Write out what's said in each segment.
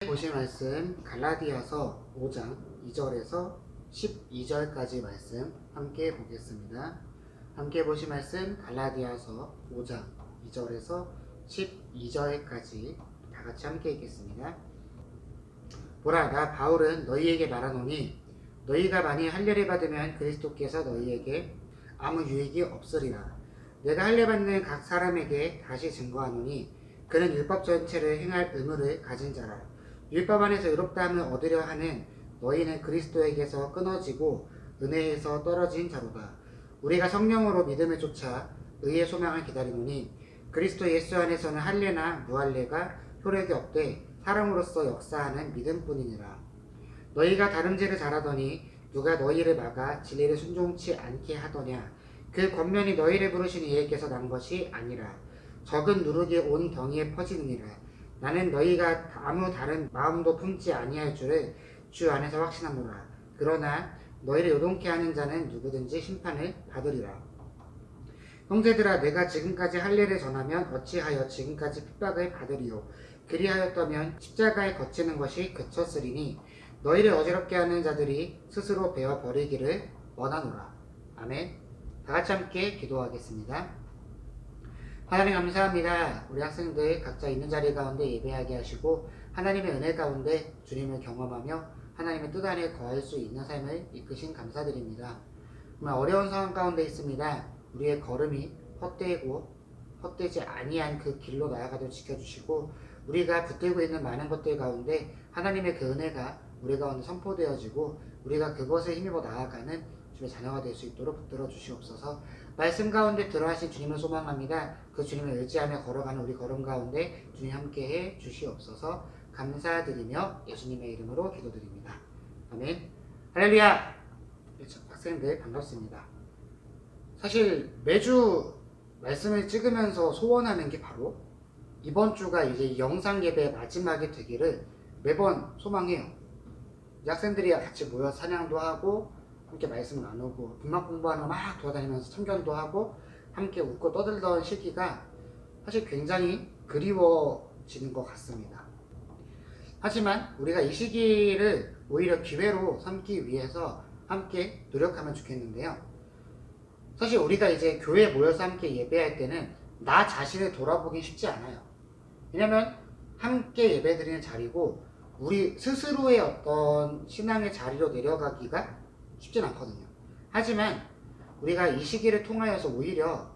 보실 말씀 갈라디아서 5장 2절에서 12절까지 말씀 함께 보겠습니다. 함께 보실 말씀 갈라디아서 5장 2절에서 12절까지 다 같이 함께 읽겠습니다. 보라, 나 바울은 너희에게 말하노니 너희가 만일 할례를 받으면 그리스도께서 너희에게 아무 유익이 없으리라. 내가 할례 받는 각 사람에게 다시 증거하노니 그는 율법 전체를 행할 의무를 가진 자라. 율법 안에서 의롭다함을 얻으려 하는 너희는 그리스도에게서 끊어지고 은혜에서 떨어진 자로다. 우리가 성령으로 믿음을 쫓아 의의 소망을 기다리노니 그리스도 예수 안에서는 할례나 무할례가 효력이 없되 사람으로서 역사하는 믿음뿐이니라. 너희가 다름질을 잘하더니 누가 너희를 막아 진리를 순종치 않게 하더냐. 그 권면이 너희를 부르신 이에게서 난 것이 아니라 적은 누룩이 온 경위에 퍼지느니라. 나는 너희가 아무 다른 마음도 품지 아니할 줄을 주 안에서 확신하노라. 그러나 너희를 요동케 하는 자는 누구든지 심판을 받으리라. 형제들아, 내가 지금까지 할례를 전하면 어찌하여 지금까지 핍박을 받으리요. 그리하였다면 십자가에 거치는 것이 그쳤으리니 너희를 어지럽게 하는 자들이 스스로 베어 버리기를 원하노라. 아멘. 다같이 함께 기도하겠습니다. 하나님 감사합니다. 우리 학생들 각자 있는 자리 가운데 예배하게 하시고 하나님의 은혜 가운데 주님을 경험하며 하나님의 뜻 안에 거할 수 있는 삶을 이끄신 감사드립니다. 정말 어려운 상황 가운데 있습니다. 우리의 걸음이 헛되고 헛되지 아니한 그 길로 나아가도록 지켜주시고 우리가 붙들고 있는 많은 것들 가운데 하나님의 그 은혜가 우리 가운데 선포되어지고 우리가 그것에 힘입어 나아가는 주의 자녀가 될 수 있도록 붙들어 주시옵소서. 말씀 가운데 들어가신 주님을 소망합니다. 그 주님을 의지하며 걸어가는 우리 걸음 가운데 주님 함께해 주시옵소서. 감사드리며 예수님의 이름으로 기도드립니다. 아멘. 할렐루야. 학생들 반갑습니다. 사실 매주 말씀을 찍으면서 소원하는 게 바로 이번 주가 이제 영상 예배의 마지막이 되기를 매번 소망해요. 학생들이 같이 모여 찬양도 하고 함께 말씀 나누고 분막 공부하는 거 막 돌아다니면서 참견도 하고 함께 웃고 떠들던 시기가 사실 굉장히 그리워지는 것 같습니다. 하지만 우리가 이 시기를 오히려 기회로 삼기 위해서 함께 노력하면 좋겠는데요. 사실 우리가 이제 교회에 모여서 함께 예배할 때는 나 자신을 돌아보기 쉽지 않아요. 왜냐면 함께 예배드리는 자리고 우리 스스로의 어떤 신앙의 자리로 내려가기가 쉽진 않거든요. 하지만 우리가 이 시기를 통하여서 오히려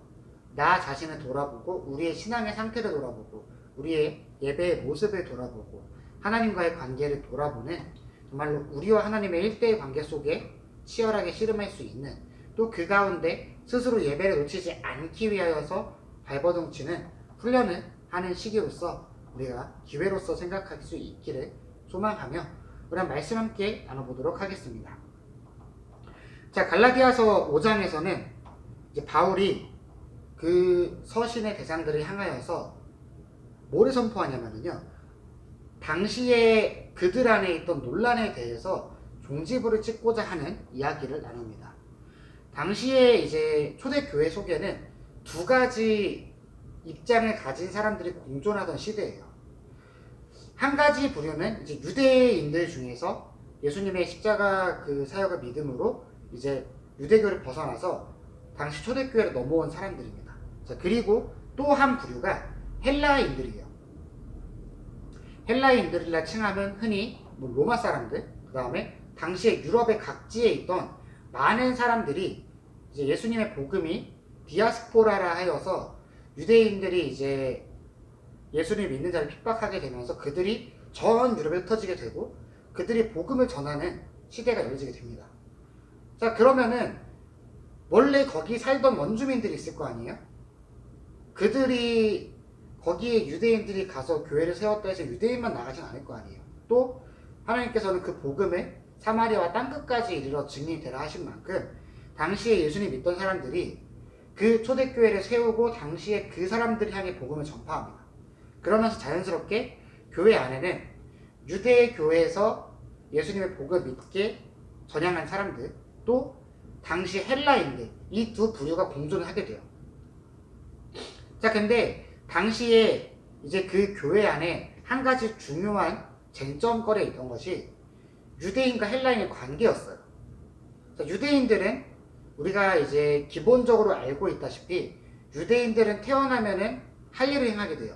나 자신을 돌아보고 우리의 신앙의 상태를 돌아보고 우리의 예배의 모습을 돌아보고 하나님과의 관계를 돌아보는 정말로 우리와 하나님의 1대1 관계 속에 치열하게 씨름할 수 있는 또 그 가운데 스스로 예배를 놓치지 않기 위하여서 발버둥치는 훈련을 하는 시기로서 우리가 기회로서 생각할 수 있기를 소망하며 우리 말씀 함께 나눠보도록 하겠습니다. 자, 갈라디아서 5장에서는 이제 바울이 그 서신의 대상들을 향하여서 뭐를 선포하냐면요. 당시에 그들 안에 있던 논란에 대해서 종지부를 찍고자 하는 이야기를 나눕니다. 당시에 이제 초대교회 속에는 두 가지 입장을 가진 사람들이 공존하던 시대예요. 한 가지 부류는 이제 유대인들 중에서 예수님의 십자가 그 사역을 믿음으로 이제 유대교를 벗어나서 당시 초대교회로 넘어온 사람들입니다. 자, 그리고 또 한 부류가 헬라인들이에요. 헬라인들이라 칭하면 흔히 뭐 로마 사람들, 그 다음에 당시에 유럽의 각지에 있던 많은 사람들이 이제 예수님의 복음이 디아스포라라 하여서 유대인들이 이제 예수님을 믿는 자를 핍박하게 되면서 그들이 전 유럽에 흩어지게 되고 그들이 복음을 전하는 시대가 열리게 됩니다. 자, 그러면은 원래 거기 살던 원주민들이 있을 거 아니에요? 그들이 거기에 유대인들이 가서 교회를 세웠다 해서 유대인만 나가진 않을 거 아니에요. 또 하나님께서는 그 복음을 사마리아와 땅끝까지 이르러 증인이 되라 하신 만큼 당시에 예수님 믿던 사람들이 그 초대교회를 세우고 당시에 그 사람들을 향해 복음을 전파합니다. 그러면서 자연스럽게 교회 안에는 유대 교회에서 예수님의 복음을 믿게 전향한 사람들 또 당시 헬라인들 이 두 부류가 공존을 하게 돼요. 자, 근데 당시에 이제 그 교회 안에 한 가지 중요한 쟁점거리에 있던 것이 유대인과 헬라인의 관계였어요. 유대인들은 우리가 이제 기본적으로 알고 있다시피 유대인들은 태어나면은 할례를 행하게 돼요.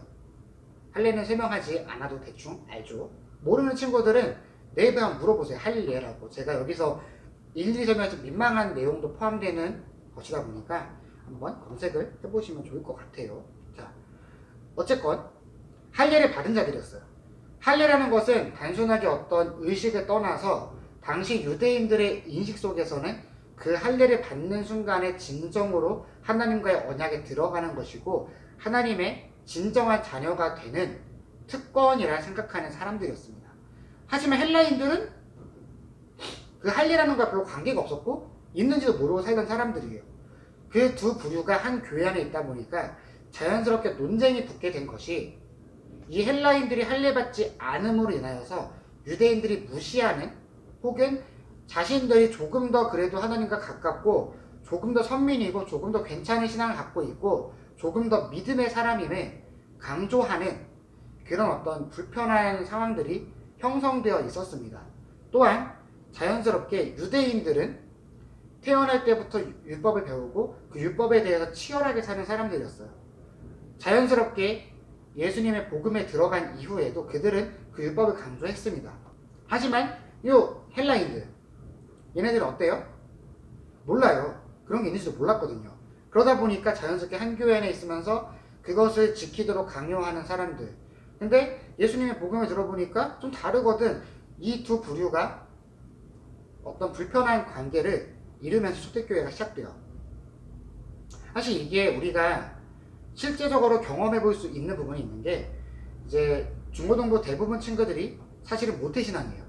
할례는 설명하지 않아도 대충 알죠. 모르는 친구들은 네이버에 한번 물어보세요. 할례라고. 제가 여기서 일일이 설명해서 민망한 내용도 포함되는 것이다 보니까 한번 검색을 해보시면 좋을 것 같아요. 자, 어쨌건 할례를 받은 자들이었어요. 할례라는 것은 단순하게 어떤 의식을 떠나서 당시 유대인들의 인식 속에서는 그 할례를 받는 순간에 진정으로 하나님과의 언약에 들어가는 것이고 하나님의 진정한 자녀가 되는 특권이라 생각하는 사람들이었습니다. 하지만 헬라인들은 그 할례라는 것과 별로 관계가 없었고 있는지도 모르고 살던 사람들이에요. 그 두 부류가 한 교회 안에 있다 보니까 자연스럽게 논쟁이 붙게 된 것이 이 헬라인들이 할례받지 않음으로 인하여서 유대인들이 무시하는 혹은 자신들이 조금 더 그래도 하나님과 가깝고 조금 더 선민이고 조금 더 괜찮은 신앙을 갖고 있고 조금 더 믿음의 사람임을 강조하는 그런 어떤 불편한 상황들이 형성되어 있었습니다. 또한 자연스럽게 유대인들은 태어날 때부터 율법을 배우고 그 율법에 대해서 치열하게 사는 사람들이었어요. 자연스럽게 예수님의 복음에 들어간 이후에도 그들은 그 율법을 강조했습니다. 하지만 이 헬라인들, 얘네들은 어때요? 몰라요. 그런 게 있는지도 몰랐거든요. 그러다 보니까 자연스럽게 한 교회 안에 있으면서 그것을 지키도록 강요하는 사람들. 근데 예수님의 복음을 들어보니까 좀 다르거든. 이 두 부류가 어떤 불편한 관계를 이루면서 초대교회가 시작돼요. 사실 이게 우리가 실제적으로 경험해 볼 수 있는 부분이 있는 게 이제 중고등부 대부분 친구들이 사실은 모태신앙이에요.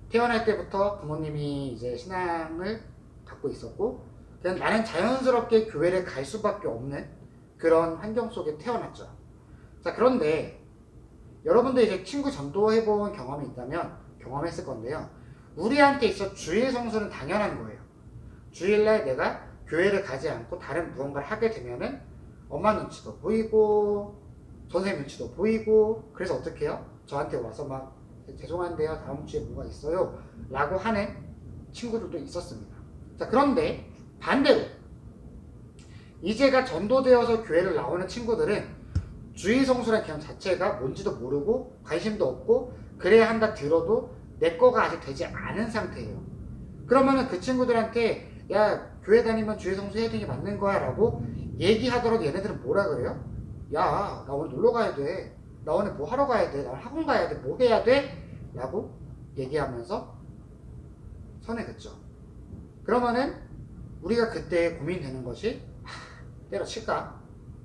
태어날 때부터 부모님이 이제 신앙을 갖고 있었고 그냥 나는 자연스럽게 교회를 갈 수밖에 없는 그런 환경 속에 태어났죠. 자, 그런데 여러분들 이제 친구 전도해본 경험이 있다면 경험했을 건데요. 우리한테 있어 주일 성수는 당연한 거예요. 주일날 내가 교회를 가지 않고 다른 무언가를 하게 되면은 엄마 눈치도 보이고 선생님 눈치도 보이고 그래서 어떻게 해요? 저한테 와서 막 죄송한데요 다음 주에 뭐가 있어요 라고 하는 친구들도 있었습니다. 자, 그런데 반대로 이제가 전도되어서 교회를 나오는 친구들은 주일 성수라는 개념 자체가 뭔지도 모르고 관심도 없고 그래야 한다 들어도 내 거가 아직 되지 않은 상태예요. 그러면은 그 친구들한테 야 교회 다니면 주일 성수 해야 되는 게 맞는 거야 라고 얘기하더라도 얘네들은 뭐라 그래요? 야 나 오늘 놀러 가야 돼, 나 오늘 뭐 하러 가야 돼, 나 오늘 학원 가야 돼, 뭐 해야 돼? 라고 얘기하면서 선을 긋죠. 그러면은 우리가 그때 고민되는 것이 때려칠까?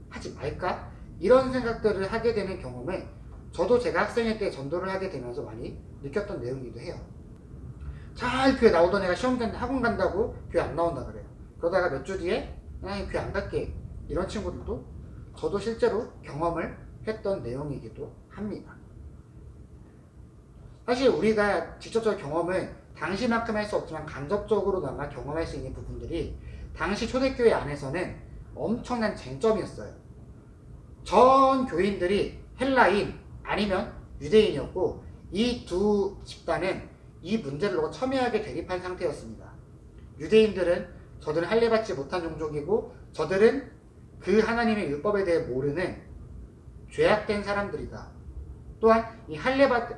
하지 말까? 이런 생각들을 하게 되는 경험을 저도 제가 학생일 때 전도를 하게 되면서 많이 느꼈던 내용이기도 해요. 잘 교회 나오던 애가 시험 간다, 학원 간다고 교회 안 나온다 그래요. 그러다가 몇 주 뒤에 교회 안 갈게 이런 친구들도 저도 실제로 경험을 했던 내용이기도 합니다. 사실 우리가 직접적 경험을 당시만큼 할 수 없지만 간접적으로나마 경험할 수 있는 부분들이 당시 초대교회 안에서는 엄청난 쟁점이었어요. 전 교인들이 헬라인 아니면 유대인이었고 이 두 집단은 이 문제를 놓고 첨예하게 대립한 상태였습니다. 유대인들은 저들은 할례받지 못한 종족이고 저들은 그 하나님의 율법에 대해 모르는 죄악된 사람들이다. 또한 이 할례가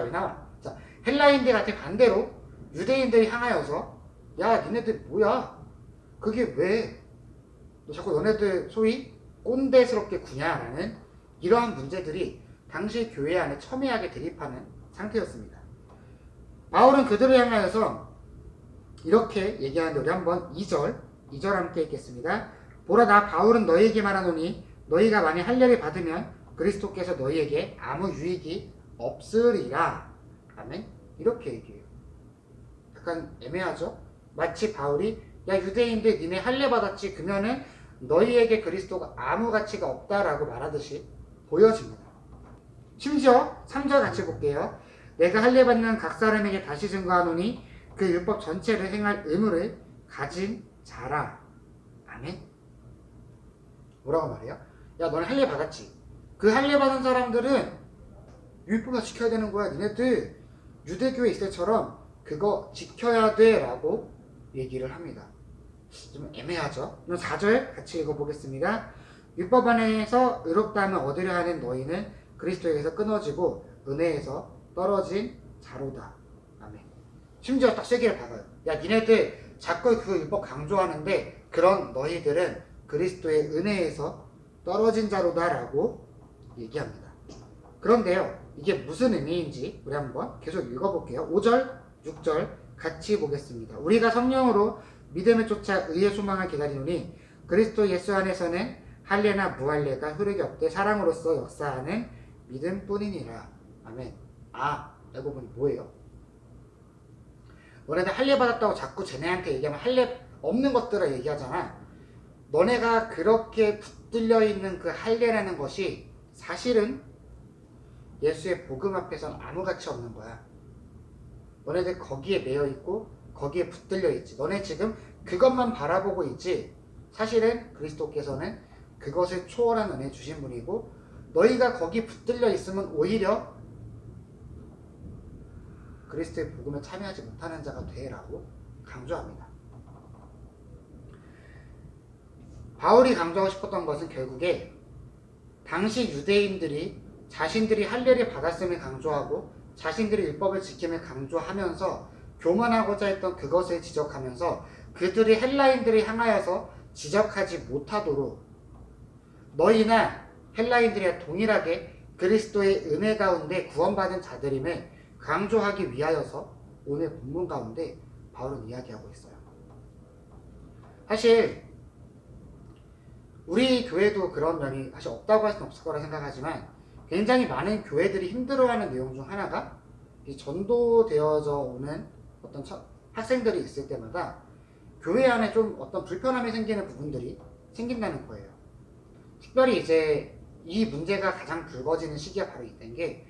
왜 나와? 자, 헬라인들한테 반대로 유대인들이 향하여서 야 니네들 뭐야? 그게 왜 너 자꾸 너네들 소위 꼰대스럽게 구냐라는 이러한 문제들이 당시 교회 안에 첨예하게 대립하는 상태였습니다. 바울은 그들을 향하여서 이렇게 얘기하는데 우리 한번 2절 함께 읽겠습니다. 보라 나 바울은 너희에게 말하노니 너희가 만일 할례를 받으면 그리스도께서 너희에게 아무 유익이 없으리라. 아멘. 이렇게 얘기해요. 약간 애매하죠? 마치 바울이 야 유대인들 니네 할례 받았지 그러면은 너희에게 그리스도가 아무 가치가 없다라고 말하듯이 보여집니다. 심지어 3절 같이 볼게요. 내가 할례 받는 각 사람에게 다시 증거하노니 그 율법 전체를 행할 의무를 가진 자라. 아멘. 뭐라고 말해요? 야 너는 할례 받았지. 그 할례 받은 사람들은 율법을 지켜야 되는 거야. 니네들 유대교에 있을 때처럼 그거 지켜야 돼 라고 얘기를 합니다. 좀 애매하죠? 그럼 4절 같이 읽어보겠습니다. 율법 안에서 의롭다 함을 얻으려 하는 너희는 그리스도에게서 끊어지고 은혜에서 떨어진 자로다. 아멘. 심지어 딱 세게를 박아요. 야, 니네들 자꾸 그 율법 강조하는데 그런 너희들은 그리스도의 은혜에서 떨어진 자로다 라고 얘기합니다. 그런데요, 이게 무슨 의미인지 우리 한번 계속 읽어볼게요. 5절, 6절 같이 보겠습니다. 우리가 성령으로 믿음을 쫓아 의의 소망을 기다리노니 그리스도 예수 안에서는 할례나 무할례가 흐르게 없되 사랑으로서 역사하는 믿음뿐이니라. 아멘. 알고 보니 뭐예요? 너네들 할례 받았다고 자꾸 쟤네한테 얘기하면 할례 없는 것들을 얘기하잖아. 너네가 그렇게 붙들려 있는 그 할례라는 것이 사실은 예수의 복음 앞에서는 아무 가치 없는 거야. 너네들 거기에 매여 있고 거기에 붙들려 있지. 너네 지금 그것만 바라보고 있지. 사실은 그리스도께서는 그것을 초월한 은혜 주신 분이고 너희가 거기 붙들려 있으면 오히려 그리스도의 복음에 참여하지 못하는 자가 되라고 강조합니다. 바울이 강조하고 싶었던 것은 결국에 당시 유대인들이 자신들이 할례를 받았음을 강조하고 자신들이 율법을 지킴을 강조하면서 교만하고자 했던 그것을 지적하면서 그들이 헬라인들을 향하여서 지적하지 못하도록 너희나 헬라인들이야 동일하게 그리스도의 은혜 가운데 구원받은 자들임을 강조하기 위하여서 오늘 본문 가운데 바울은 이야기하고 있어요. 사실 우리 교회도 그런 면이 사실 없다고 할 수는 없을 거라 생각하지만 굉장히 많은 교회들이 힘들어하는 내용 중 하나가 이 전도되어져 오는 어떤 학생들이 있을 때마다 교회 안에 좀 어떤 불편함이 생기는 부분들이 생긴다는 거예요. 특별히 이제 이 문제가 가장 불거지는 시기가 바로 이때인 게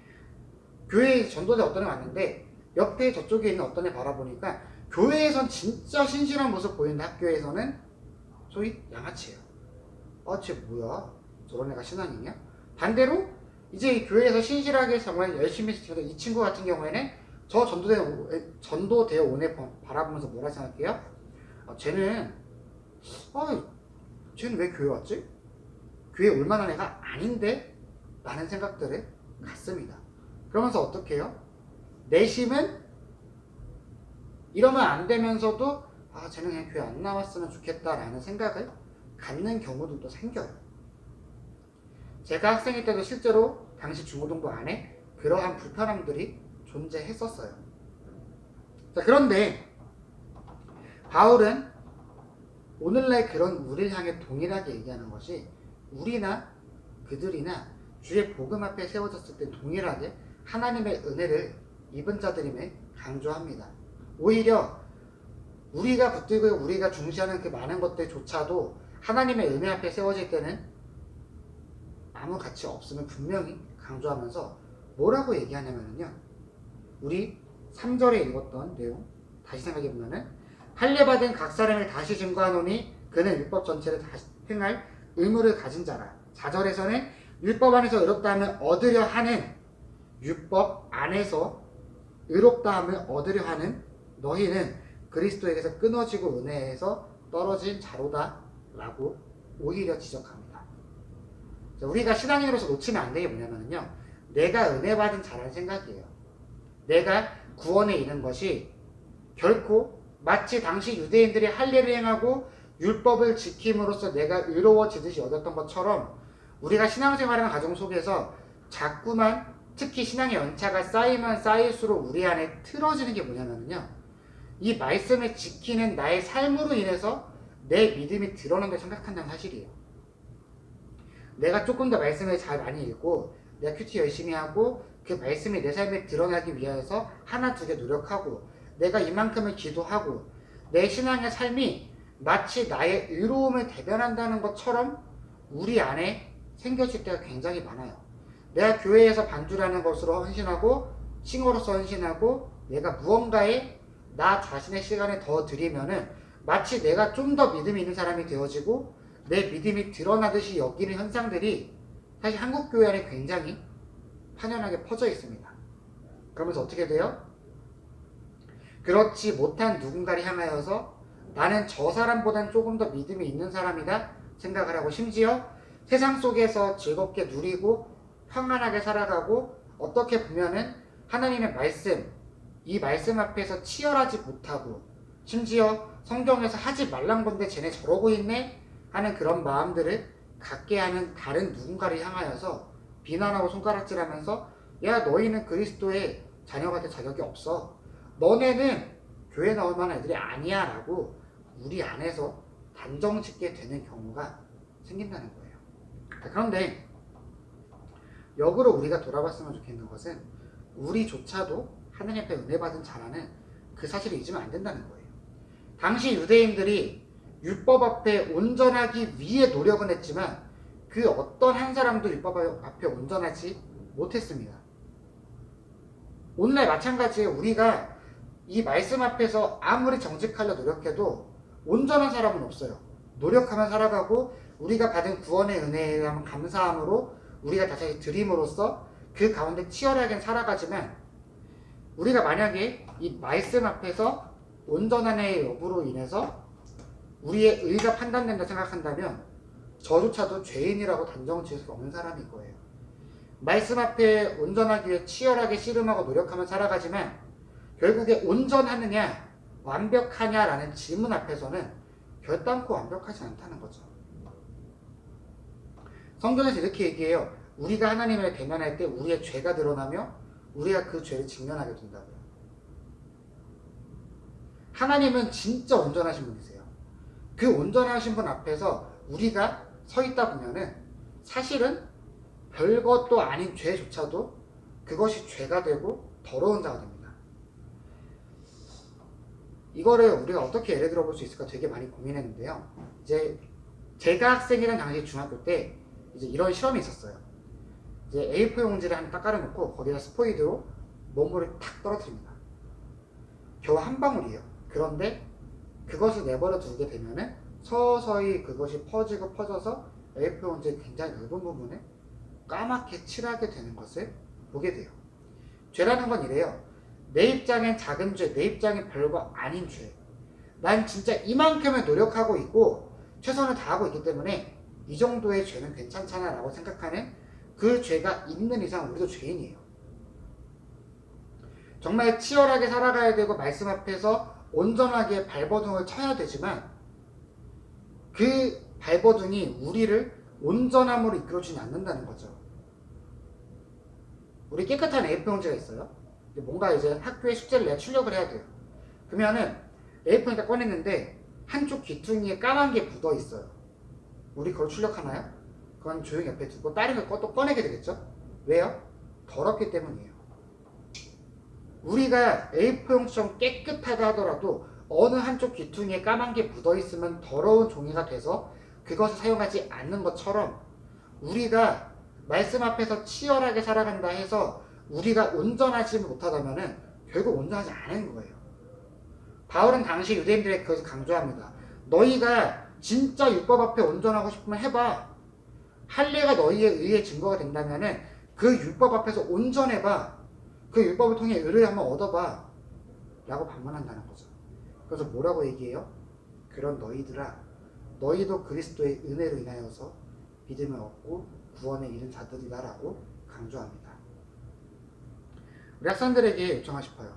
교회에 전도대 어떤 애 왔는데 옆에 저쪽에 있는 어떤 애 바라보니까 교회에선 진짜 신실한 모습 보이는데 학교에서는 소위 양아치예요. 쟤 뭐야? 저런 애가 신앙이냐? 반대로 이제 교회에서 신실하게 정말 열심히 지켜도 이 친구 같은 경우에는 저 전도되어 온 애 바라보면서 뭐라 생각해요? 쟤는 왜 교회 왔지? 교회 올 만한 애가 아닌데? 라는 생각들을 갖습니다. 그러면서 어떻게 해요? 내심은 이러면 안 되면서도 쟤는 그냥 교회 안 나왔으면 좋겠다라는 생각을 갖는 경우도 또 생겨요. 제가 학생일 때도 실제로 당시 중고등부 안에 그러한 불편함들이 존재했었어요. 자, 그런데 바울은 오늘날 그런 우리를 향해 동일하게 얘기하는 것이 우리나 그들이나 주의 복음 앞에 세워졌을 때 동일하게 하나님의 은혜를 입은 자들임을 강조합니다. 오히려 우리가 붙들고 우리가 중시하는 그 많은 것들조차도 하나님의 은혜 앞에 세워질 때는 아무 가치 없음을 분명히 강조하면서 뭐라고 얘기하냐면요. 우리 3절에 읽었던 내용 다시 생각해보면은 할례 받은 각 사람을 다시 증거하노니 그는 율법 전체를 다시 행할 의무를 가진 자라. 4절에서는 율법 안에서 의롭다함을 얻으려 하는 율법 안에서 의롭다함을 얻으려 하는 너희는 그리스도에게서 끊어지고 은혜에서 떨어진 자로다 라고 오히려 지적합니다. 자, 우리가 신앙인으로서 놓치면 안 되는 게 뭐냐면요. 내가 은혜 받은 자라는 생각이에요. 내가 구원에 이른 것이 결코 마치 당시 유대인들이 할례를 행하고 율법을 지킴으로써 내가 의로워지듯이 얻었던 것처럼 우리가 신앙생활하는 과정 속에서 자꾸만 특히 신앙의 연차가 쌓이면 쌓일수록 우리 안에 틀어지는 게 뭐냐면요. 이 말씀을 지키는 나의 삶으로 인해서 내 믿음이 드러난다고 생각한다는 사실이에요. 내가 조금 더 말씀을 잘 많이 읽고 내가 큐티 열심히 하고 그 말씀이 내 삶에 드러나기 위해서 하나 두 개 노력하고 내가 이만큼을 기도하고 내 신앙의 삶이 마치 나의 의로움을 대변한다는 것처럼 우리 안에 생겨질 때가 굉장히 많아요. 내가 교회에서 반주라는 것으로 헌신하고 싱어로서 헌신하고 내가 무언가에 나 자신의 시간을 더 드리면은 마치 내가 좀 더 믿음이 있는 사람이 되어지고 내 믿음이 드러나듯이 여기는 현상들이 사실 한국 교회 안에 굉장히 판연하게 퍼져 있습니다. 그러면서 어떻게 돼요? 그렇지 못한 누군가를 향하여서 나는 저 사람보단 조금 더 믿음이 있는 사람이다 생각을 하고, 심지어 세상 속에서 즐겁게 누리고 평안하게 살아가고, 어떻게 보면은 하나님의 말씀, 이 말씀 앞에서 치열하지 못하고, 심지어 성경에서 하지 말란 건데 쟤네 저러고 있네 하는 그런 마음들을 갖게 하는 다른 누군가를 향하여서 비난하고 손가락질하면서, 야 너희는 그리스도의 자녀가 될 자격이 없어, 너네는 교회 나올 만한 애들이 아니야 라고 우리 안에서 단정 짓게 되는 경우가 생긴다는 거예요. 그런데 역으로 우리가 돌아봤으면 좋겠는 것은, 우리조차도 하나님 앞에 은혜 받은 자라는 그 사실을 잊으면 안 된다는 거예요. 당시 유대인들이 율법 앞에 온전하기 위해 노력은 했지만 그 어떤 한 사람도 율법 앞에 온전하지 못했습니다. 오늘날 마찬가지에 우리가 이 말씀 앞에서 아무리 정직하려 노력해도 온전한 사람은 없어요. 노력하면 살아가고, 우리가 받은 구원의 은혜에 대한 감사함으로 우리가 다시 드림으로써 그 가운데 치열하게 살아가지만, 우리가 만약에 이 말씀 앞에서 온전한의 여부로 인해서 우리의 의가 판단된다 생각한다면 저조차도 죄인이라고 단정 지을 수 없는 사람일 거예요. 말씀 앞에 온전하기 위해 치열하게 씨름하고 노력하며 살아가지만 결국에 온전하느냐 완벽하냐라는 질문 앞에서는 결단코 완벽하지 않다는 거죠. 성경에서 이렇게 얘기해요. 우리가 하나님을 대면할 때 우리의 죄가 드러나며 우리가 그 죄를 직면하게 된다고요. 하나님은 진짜 온전하신 분이세요. 그 온전하신 분 앞에서 우리가 서 있다 보면은 사실은 별것도 아닌 죄조차도 그것이 죄가 되고 더러운 자가 됩니다. 이거를 우리가 어떻게 예를 들어 볼 수 있을까 되게 많이 고민했는데요. 이제 제가 학생이던 당시 중학교 때 이제 이런 실험이 있었어요. 이제 A4 용지를 하나 딱 깔아놓고 거기다 스포이드로 농구를 탁 떨어뜨립니다. 겨우 한 방울이에요. 그런데 그것을 내버려 두게 되면은 서서히 그것이 퍼지고 퍼져서 A4 용지의 굉장히 넓은 부분에 까맣게 칠하게 되는 것을 보게 돼요. 죄라는 건 이래요. 내 입장엔 작은 죄, 내 입장엔 별거 아닌 죄. 난 진짜 이만큼의 노력하고 있고 최선을 다하고 있기 때문에 이 정도의 죄는 괜찮잖아 라고 생각하는 그 죄가 있는 이상 우리도 죄인이에요. 정말 치열하게 살아가야 되고 말씀 앞에서 온전하게 발버둥을 쳐야 되지만 그 발버둥이 우리를 온전함으로 이끌어주지 않는다는 거죠. 우리 깨끗한 A4 용지가 있어요. 뭔가 이제 학교에 숙제를 내가 출력을 해야 돼요. 그러면은 A4를 딱 꺼냈는데 한쪽 귀퉁이에 까만 게 묻어 있어요. 우리 그걸 출력하나요? 그건 조용히 옆에 두고 다른 걸 또 꺼내게 되겠죠? 왜요? 더럽기 때문이에요. 우리가 A4 용지처럼 깨끗하다 하더라도 어느 한쪽 귀퉁이에 까만 게 묻어 있으면 더러운 종이가 돼서 그것을 사용하지 않는 것처럼 우리가 말씀 앞에서 치열하게 살아간다 해서 우리가 온전하지 못하다면은 결국 온전하지 않은 거예요. 바울은 당시 유대인들에게 그것을 강조합니다. 너희가 진짜 율법 앞에 온전하고 싶으면 해봐. 할례가 너희의 의의 증거가 된다면은 그 율법 앞에서 온전해봐. 그 율법을 통해 의를 한번 얻어봐. 라고 반문한다는 거죠. 그래서 뭐라고 얘기해요? 그런 너희들아, 너희도 그리스도의 은혜로 인하여서 믿음을 얻고 구원에 이른 자들이다 라고 강조합니다. 우리 학생들에게 요청하고 싶어요.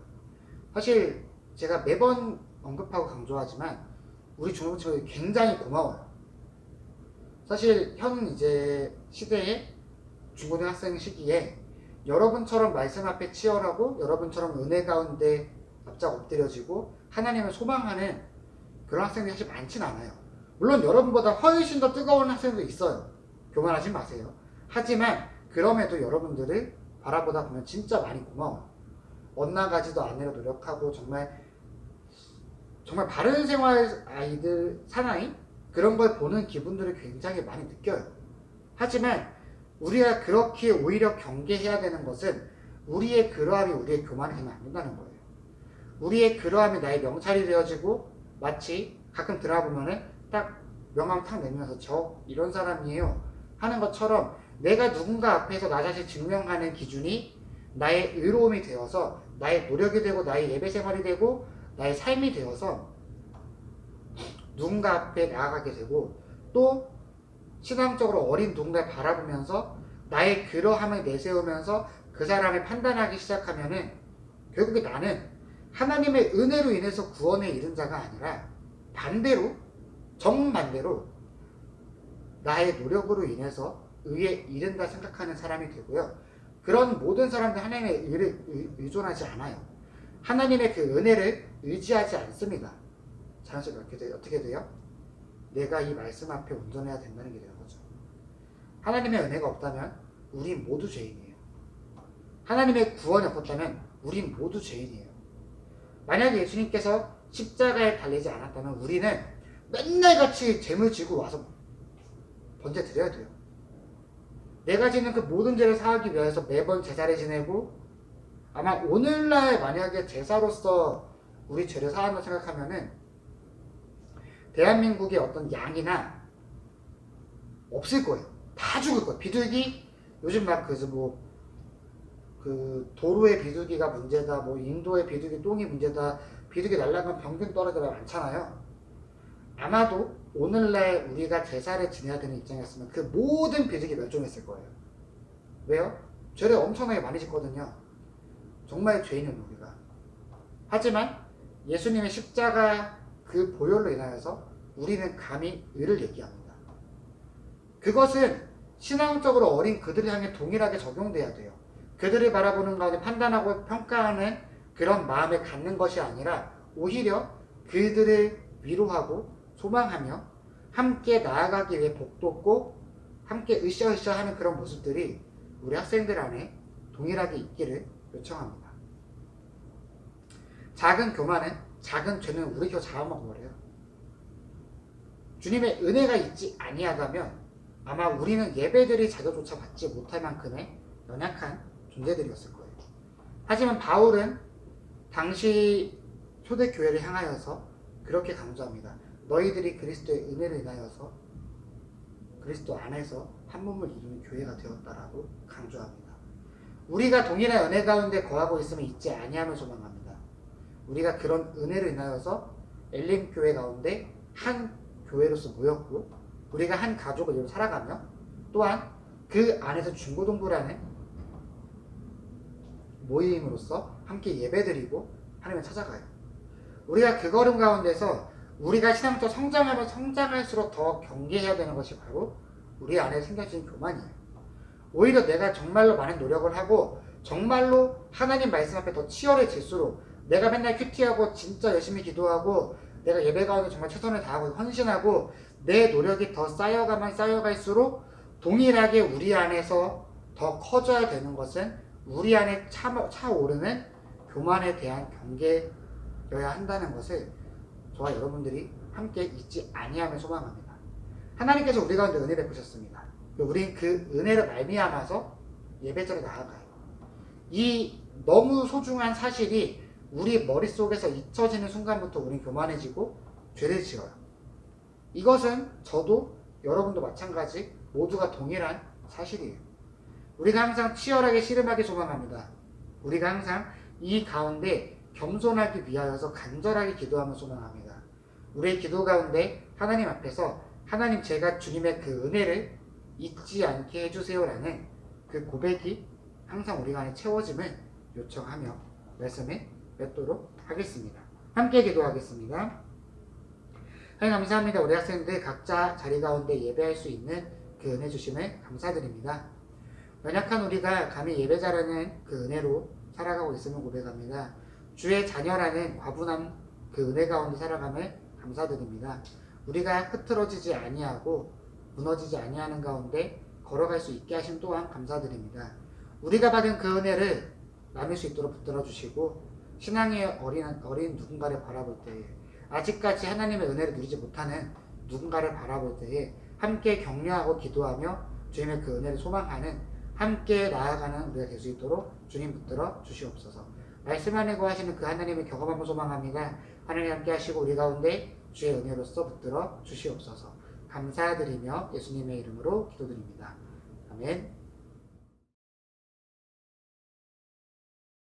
사실 제가 매번 언급하고 강조하지만 우리 중국 친구들이 굉장히 고마워요. 사실 현 이제 시대의 중고등학생 시기에 여러분처럼 말씀 앞에 치열하고 여러분처럼 은혜 가운데 납작 엎드려지고 하나님을 소망하는 그런 학생들이 사실 많진 않아요. 물론 여러분보다 훨씬 더 뜨거운 학생도 있어요. 교만하지 마세요. 하지만 그럼에도 여러분들을 바라보다 보면 진짜 많이 고마워요. 엇나가지도 않으려 노력하고 정말 바른 생활 아이들 사나이 그런 걸 보는 기분들을 굉장히 많이 느껴요. 하지만 우리가 그렇게 오히려 경계해야 되는 것은 우리의 그러함이 우리의 교만이 되면 안 된다는 거예요. 우리의 그러함이 나의 명찰이 되어지고 마치 가끔 드라마 보면은 딱 명함 탁 내면서 저 이런 사람이에요 하는 것처럼 내가 누군가 앞에서 나 자신 증명하는 기준이 나의 의로움이 되어서 나의 노력이 되고 나의 예배 생활이 되고 나의 삶이 되어서 누군가 앞에 나아가게 되고 또 신앙적으로 어린 누군가를 바라보면서 나의 그러함을 내세우면서 그 사람을 판단하기 시작하면은 결국에 나는 하나님의 은혜로 인해서 구원에 이른 자가 아니라 반대로 정반대로 나의 노력으로 인해서 의에 이른다 생각하는 사람이 되고요. 그런 모든 사람들 하나님의 의를 의존하지 않아요. 하나님의 그 은혜를 의지하지 않습니다. 자연스럽게 어떻게 돼요? 내가 이 말씀 앞에 온전해야 된다는 게 되는 거죠. 하나님의 은혜가 없다면 우린 모두 죄인이에요. 하나님의 구원이 없었다면 우린 모두 죄인이에요. 만약에 예수님께서 십자가에 달리지 않았다면 우리는 맨날 같이 죄물 지고 와서 번제 드려야 돼요. 내가 지는 그 모든 죄를 사하기 위해서 매번 제사를 지내고 아마 오늘날 만약에 제사로서 우리 죄를 사한다 생각하면은 대한민국의 어떤 양이나 없을 거예요. 다 죽을 거예요. 비둘기 요즘 막 그 도로의 비둘기가 문제다, 뭐 인도의 비둘기 똥이 문제다, 비둘기 날라가면 병균 떨어져라 많잖아요. 아마도 오늘날 우리가 제사를 지내야 되는 입장이었으면 그 모든 비둘기 멸종했을 거예요. 왜요? 죄를 엄청나게 많이 짓거든요. 정말 죄인은 우리가. 하지만 예수님의 십자가 그 보혈로 인하여서 우리는 감히 의를 얘기합니다. 그것은 신앙적으로 어린 그들을 향해 동일하게 적용돼야 돼요. 그들을 바라보는 가운데 판단하고 평가하는 그런 마음을 갖는 것이 아니라 오히려 그들을 위로하고 소망하며 함께 나아가기 위해 복돋고 함께 으쌰으쌰 하는 그런 모습들이 우리 학생들 안에 동일하게 있기를 요청합니다. 작은 교만은 작은 죄는 우리겨 잡아먹어버려요. 주님의 은혜가 있지 아니하다면 아마 우리는 예배들이 자격조차 받지 못할 만큼의 연약한 존재들이었을 거예요. 하지만 바울은 당시 초대교회를 향하여서 그렇게 강조합니다. 너희들이 그리스도의 은혜를 인하여서 그리스도 안에서 한 몸을 이루는 교회가 되었다라고 강조합니다. 우리가 동일한 은혜 가운데 거하고 있으면 잊지 아니하며 소망합니다. 우리가 그런 은혜로 인하여서 엘림 교회 가운데 한 교회로서 모였고 우리가 한 가족을 이루어 살아가며 또한 그 안에서 중고동부라는 모임으로서 함께 예배드리고 하나님을 찾아가요. 우리가 그 걸음 가운데서 우리가 신앙적으로 성장하면 성장할수록 더 경계해야 되는 것이 바로 우리 안에 생겨진 교만이에요. 오히려 내가 정말로 많은 노력을 하고 정말로 하나님 말씀 앞에 더 치열해질수록 내가 맨날 큐티하고 진짜 열심히 기도하고 내가 예배 가운데 정말 최선을 다하고 헌신하고 내 노력이 더 쌓여가면 쌓여갈수록 동일하게 우리 안에서 더 커져야 되는 것은 우리 안에 차오르는 교만에 대한 경계여야 한다는 것을 저와 여러분들이 함께 잊지 아니하며 소망합니다. 하나님께서 우리 가운데 은혜 베푸셨습니다. 우린 그 은혜를 말미암아서 예배자로 나아가요. 이 너무 소중한 사실이 우리 머릿속에서 잊혀지는 순간부터 우린 교만해지고 죄를 지어요. 이것은 저도 여러분도 마찬가지 모두가 동일한 사실이에요. 우리가 항상 치열하게 씨름하기 소망합니다. 우리가 항상 이 가운데 겸손하기 위하여서 간절하게 기도하며 소망합니다. 우리의 기도 가운데 하나님 앞에서 하나님 제가 주님의 그 은혜를 잊지 않게 해주세요라는 그 고백이 항상 우리 안에 채워짐을 요청하며 말씀을 맺도록 하겠습니다. 함께 기도하겠습니다. 하나님 감사합니다. 우리 학생들 각자 자리 가운데 예배할 수 있는 그 은혜 주심을 감사드립니다. 연약한 우리가 감히 예배자라는 그 은혜로 살아가고 있음을 고백합니다. 주의 자녀라는 과분한 그 은혜 가운데 살아감을 감사드립니다. 우리가 흐트러지지 아니하고 무너지지 아니하는 가운데 걸어갈 수 있게 하심 또한 감사드립니다. 우리가 받은 그 은혜를 나눌 수 있도록 붙들어 주시고 신앙의 어린 누군가를 바라볼 때에 아직까지 하나님의 은혜를 누리지 못하는 누군가를 바라볼 때에 함께 격려하고 기도하며 주님의 그 은혜를 소망하는 함께 나아가는 우리가 될 수 있도록 주님 붙들어 주시옵소서. 말씀 안에 거하시는 그 하나님을 경험하며 소망합니다. 하나님 함께 하시고 우리 가운데 주의 은혜로서 붙들어 주시옵소서. 감사드리며 예수님의 이름으로 기도드립니다. 아멘.